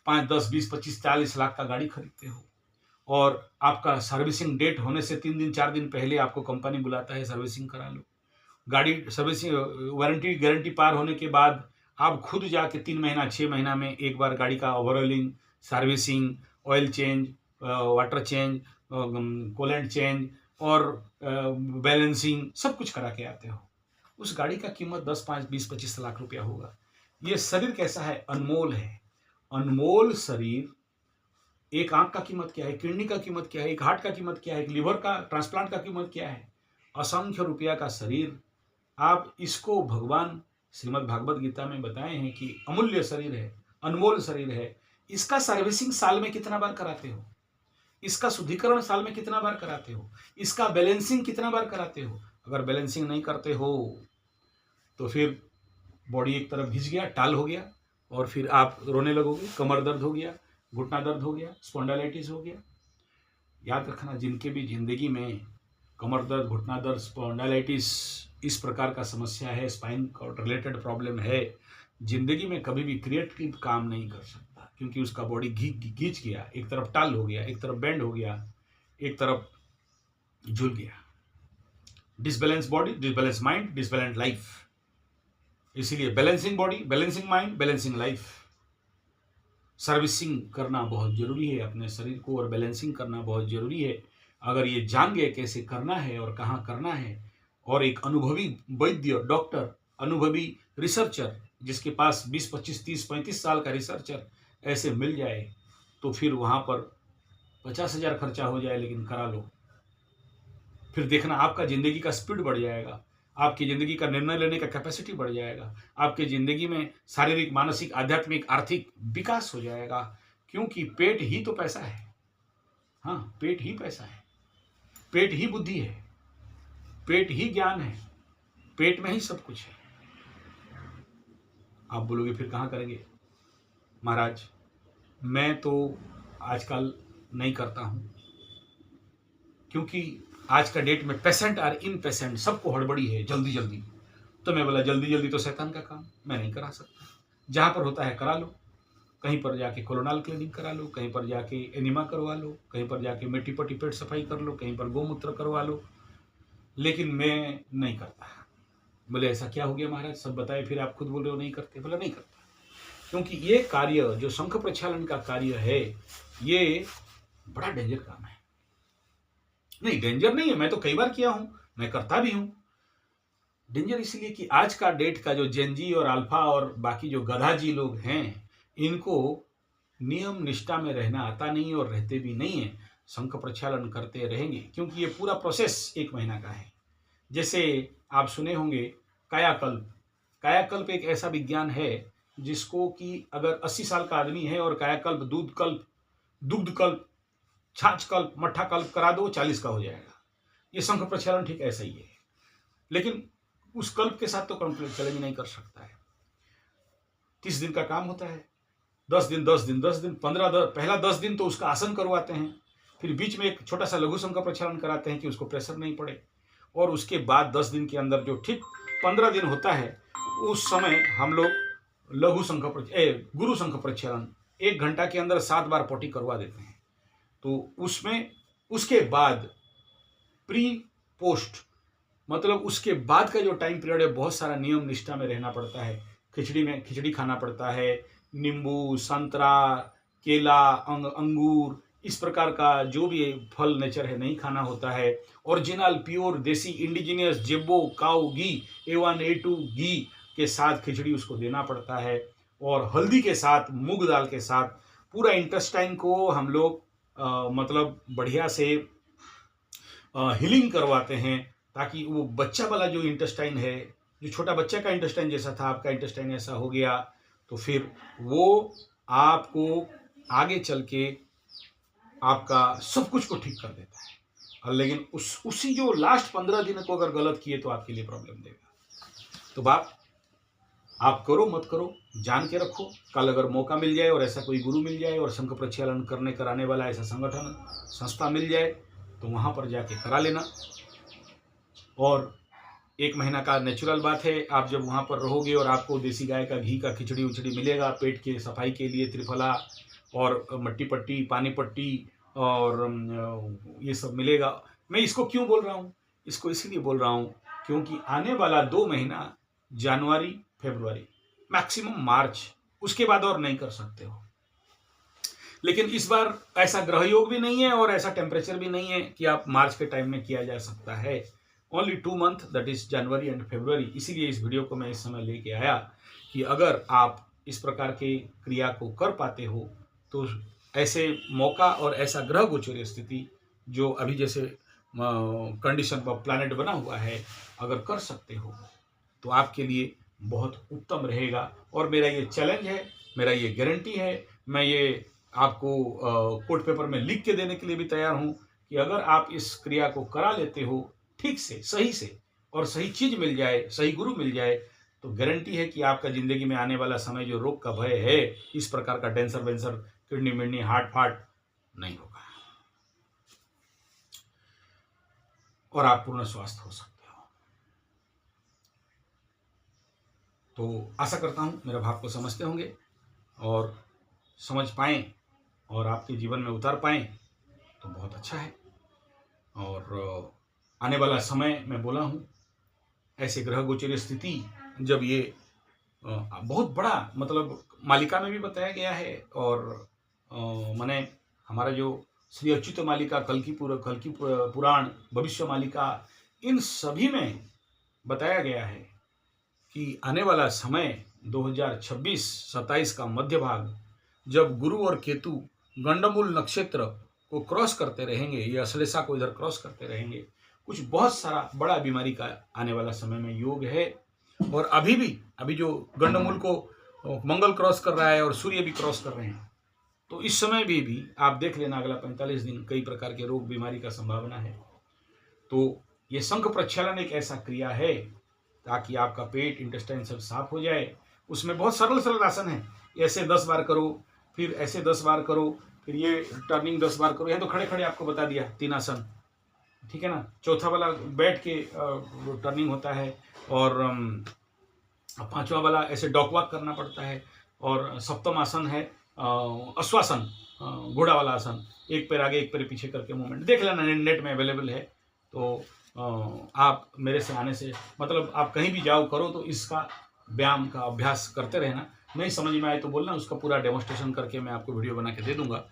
5, 10, 20, 25, 40 लाख का गाड़ी खरीदते हो और आपका सर्विसिंग डेट होने से 3 दिन 4 दिन पहले आपको कंपनी बुलाता है, सर्विसिंग करा लो। गाड़ी सर्विसिंग वारंटी गारंटी पार होने के बाद आप खुद जाके 3 महीना 6 महीना में एक बार गाड़ी का overhauling, servicing, oil change, water change, coolant change और बैलेंसिंग सब कुछ करा के आते हो। उस गाड़ी का कीमत 10, 5, 20, 25 लाख रुपया होगा। ये शरीर कैसा है? अनमोल है। अनमोल शरीर, एक आंख का कीमत क्या है, किडनी का कीमत क्या है, एक हार्ट का कीमत क्या है, एक लिवर का ट्रांसप्लांट का कीमत क्या है, असंख्य रुपया का शरीर। आप इसको भगवान श्रीमद् भागवत गीता में बताए हैं कि अमूल्य शरीर है, अनमोल शरीर है। इसका सर्विसिंग साल में कितना बार कराते हो? इसका शुद्धिकरण साल में कितना बार कराते हो? इसका बैलेंसिंग कितना बार कराते हो? अगर बैलेंसिंग नहीं करते हो तो फिर बॉडी एक तरफ घिस गया, टाल हो गया और फिर आप रोने लगोगे, कमर दर्द हो गया, घुटना दर्द हो गया, स्पॉन्डाइलाइटिस हो गया। याद रखना, जिनके भी जिंदगी में कमर दर्द, घुटना दर्द, स्पॉन्डाइलाइटिस इस प्रकार का समस्या है, स्पाइन रिलेटेड प्रॉब्लम है, जिंदगी में कभी भी क्रिएटिव काम नहीं कर सकता, क्योंकि उसका बॉडी घिंच गया, एक तरफ टाल हो गया, एक तरफ बेंड हो गया, एक तरफ झूल गया। Disbalance body, disbalance mind, disbalance life. इसीलिए balancing body, balancing mind, balancing life. Servicing करना बहुत जरूरी है अपने शरीर को और बैलेंसिंग करना बहुत जरूरी है। अगर ये जान गए कैसे करना है और कहाँ करना है, और एक अनुभवी वैद्य, डॉक्टर, अनुभवी रिसर्चर जिसके पास 20, 25, 30, 35 साल का रिसर्चर ऐसे मिल जाए तो फिर वहाँ पर 50,000 खर्चा हो जाए, लेकिन करा लो। फिर देखना आपका जिंदगी का स्पीड बढ़ जाएगा, आपकी जिंदगी का निर्णय लेने का कैपेसिटी बढ़ जाएगा, आपकी जिंदगी में शारीरिक, मानसिक, आध्यात्मिक, आर्थिक विकास हो जाएगा। क्योंकि पेट ही तो पैसा है। हाँ, पेट ही पैसा है, पेट ही बुद्धि है, पेट ही ज्ञान है, पेट में ही सब कुछ है। आप बोलोगे फिर कहाँ करेंगे? महाराज, मैं तो आजकल नहीं करता हूँ, क्योंकि आज का डेट में पेशेंट और इन पेशेंट सबको हड़बड़ी है, जल्दी जल्दी। तो मैं बोला जल्दी जल्दी तो शैतान का काम, मैं नहीं करा सकता। जहाँ पर होता है करा लो, कहीं पर जाके कोलोनल क्लीनिंग करा लो, कहीं पर जाके एनिमा करवा लो, कहीं पर जाके मिट्टी पट्टी पेट सफाई कर लो, कहीं पर गोमूत्र करवा लो, लेकिन मैं नहीं करता। बोले ऐसा क्या हो गया महाराज, सब बताए, फिर आप खुद बोल रहे हो नहीं करते। बोला नहीं करता, क्योंकि ये कार्य जो शंख प्रक्षालन का कार्य है, ये बड़ा डेंजर काम है। नहीं, डेंजर नहीं है, मैं तो कई बार किया हूं, मैं करता भी हूं। डेंजर इसलिए कि आज का डेट का जो जेनजी और अल्फा और बाकी जो गधाजी लोग हैं, इनको नियम निष्ठा में रहना आता नहीं और रहते भी नहीं है। शंख प्रक्षालन करते रहेंगे, क्योंकि ये पूरा प्रोसेस 1 महीना का है। जैसे आप सुने होंगे कायाकल्प। कायाकल्प एक ऐसा विज्ञान है जिसको कि अगर 80 साल का आदमी है और कायाकल्प, दूध कल्प, दुग्ध कल्प, छाछ कल्प, मट्ठा कल्प करा दो, 40 का हो जाएगा। ये शंख प्रक्षालन ठीक ऐसा ही है, लेकिन उस कल्प के साथ तो कंप्लीट चैलेंज नहीं कर सकता है। 30 दिन का काम होता है, 10 दिन 10 दिन 10 दिन 15 पहला 10 दिन तो उसका आसन करवाते हैं, फिर बीच में एक छोटा सा लघु शंख प्रक्षालन कराते हैं कि उसको प्रेशर नहीं पड़े, और उसके बाद 10 दिन के अंदर जो ठीक 15 दिन होता है, उस समय हम लोग लघु शंख गुरु शंख प्रक्षालन 1 घंटा के अंदर 7 बार पोटी करवा देते हैं। तो उसमें उसके बाद प्री पोस्ट, मतलब उसके बाद का जो टाइम पीरियड है, बहुत सारा नियम निष्ठा में रहना पड़ता है। खिचड़ी खाना पड़ता है, नींबू, संतरा, केला, अंगूर, इस प्रकार का जो भी फल नेचर है नहीं खाना होता है। ओरिजिनल प्योर देसी इंडिजिनियस जेबो काऊ घी, A1 A2 घी के साथ खिचड़ी उसको देना पड़ता है, और हल्दी के साथ, मूंग दाल के साथ पूरा इंटेस्टाइन को हम लोग मतलब बढ़िया से हीलिंग करवाते हैं, ताकि वो बच्चा वाला जो इंटेस्टाइन है, जो छोटा बच्चा का इंटेस्टाइन जैसा था, आपका इंटेस्टाइन ऐसा हो गया, तो फिर वो आपको आगे चल के आपका सब कुछ को ठीक कर देता है। लेकिन उसी जो लास्ट 15 दिन को अगर गलत किए तो आपके लिए प्रॉब्लम देगा। तो बाप, आप करो मत करो, जान के रखो। कल अगर मौका मिल जाए और ऐसा कोई गुरु मिल जाए और शंख प्रक्षालन कराने वाला ऐसा संगठन, संस्था मिल जाए, तो वहाँ पर जाके करा लेना। और 1 महीना का नेचुरल बात है। आप जब वहाँ पर रहोगे और आपको देसी गाय का घी का खिचड़ी उचड़ी मिलेगा, पेट की सफाई के लिए त्रिफला और मट्टी पट्टी, पानी पट्टी और ये सब मिलेगा। मैं इसको क्यों बोल रहा हूँ? इसको इसलिए बोल रहा हूँ क्योंकि आने वाला 2 महीना जनवरी, फरवरी, मैक्सिमम मार्च, उसके बाद और नहीं कर सकते हो। लेकिन इस बार ऐसा ग्रह योग भी नहीं है और ऐसा टेम्परेचर भी नहीं है कि आप मार्च के टाइम में किया जा सकता है। Only 2 month, that is January and February. इसीलिए इस वीडियो को मैं इस समय लेके आया कि अगर आप इस प्रकार के क्रिया को कर पाते हो तो ऐसे मौका और ऐसा ग्रह गोचर स्थिति जो अभी जैसे कंडीशन पर प्लैनेट बना हुआ है, अगर कर सकते हो तो आपके लिए बहुत उत्तम रहेगा। और मेरा ये चैलेंज है, मेरा ये गारंटी है, मैं ये आपको कोर्ट पेपर में लिख के देने के लिए भी तैयार हूँ कि अगर आप इस क्रिया को करा लेते हो ठीक से और सही चीज मिल जाए, सही गुरु मिल जाए, तो गारंटी है कि आपका जिंदगी में आने वाला समय जो रोग का भय है, इस प्रकार का कैंसर वेंसर, किडनी मिडनी, हार्ट फार्ट नहीं होगा और आप पूर्ण स्वस्थ हो सकते हो। तो आशा करता हूं मेरा भाव को समझते होंगे और समझ पाएं और आपके जीवन में उतार पाएं तो बहुत अच्छा है। और आने वाला समय मैं बोला हूँ, ऐसे ग्रह गोचर स्थिति जब ये बहुत बड़ा, मतलब मालिका में भी बताया गया है और माने हमारा जो श्री अच्युत मालिका, कल की पुराण, भविष्य मालिका, इन सभी में बताया गया है कि आने वाला समय 2026-27 का मध्य भाग, जब गुरु और केतु गंडमूल नक्षत्र को क्रॉस करते रहेंगे, ये अश्लेषा को इधर क्रॉस करते रहेंगे, कुछ बहुत सारा बड़ा बीमारी का आने वाला समय में योग है। और अभी जो गंडमूल को मंगल क्रॉस कर रहा है और सूर्य भी क्रॉस कर रहे हैं, तो इस समय भी आप देख लेना, अगला 45 दिन कई प्रकार के रोग बीमारी का संभावना है। तो ये शंख प्रक्षालन एक ऐसा क्रिया है ताकि आपका पेट, इंटेस्टाइन सब साफ हो जाए। उसमें बहुत सरल आसन है, ऐसे 10 बार करो, फिर ऐसे 10 बार करो, फिर ये टर्निंग 10 बार करो। यह तो खड़े खड़े आपको बता दिया 3 आसन, ठीक है ना। चौथा वाला बैठ के टर्निंग होता है और 5वां वाला ऐसे डॉक वॉक करना पड़ता है और सप्तम आसन है अश्वासन, घोड़ा वाला आसन, एक पैर आगे एक पैर पीछे करके मूवमेंट देख लेना, नेट में अवेलेबल है। तो आप मेरे से आने से, मतलब आप कहीं भी जाओ करो तो इसका व्यायाम का अभ्यास करते रहना। नहीं समझ में आए तो बोलना, उसका पूरा डेमोन्स्ट्रेशन करके मैं आपको वीडियो बना के दे दूंगा।